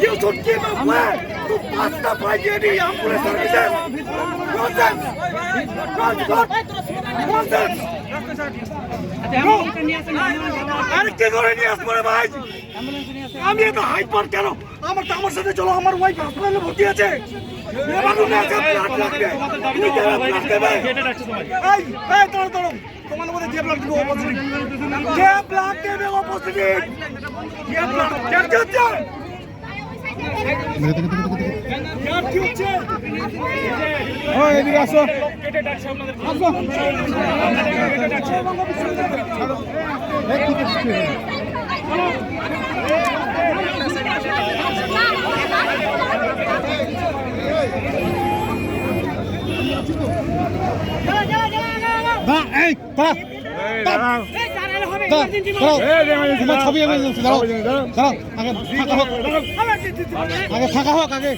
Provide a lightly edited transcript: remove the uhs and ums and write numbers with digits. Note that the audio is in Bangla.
You should give up where to pass the priority ambulance services. Nonsense. Nonsense. আরেকটা করে নিয়ে আসবো রে ভাই। আমি এত হাইপার কেন? আমার সাথে চলো, আমার ওয়াইফ হাসপাতালে ভর্তি আছে। তোমার মধ্যে যে ব্লাড দেবে অপোজিট, যে ব্লাড দেবে অপোজিট, যে ব্লাড হচ্ছে কি হচ্ছে? ওই এদিকে আসো, কেটে ডাকছে আপনাদের, আসো কেটে ডাকছে। আগে ফাঁকা হোক আগে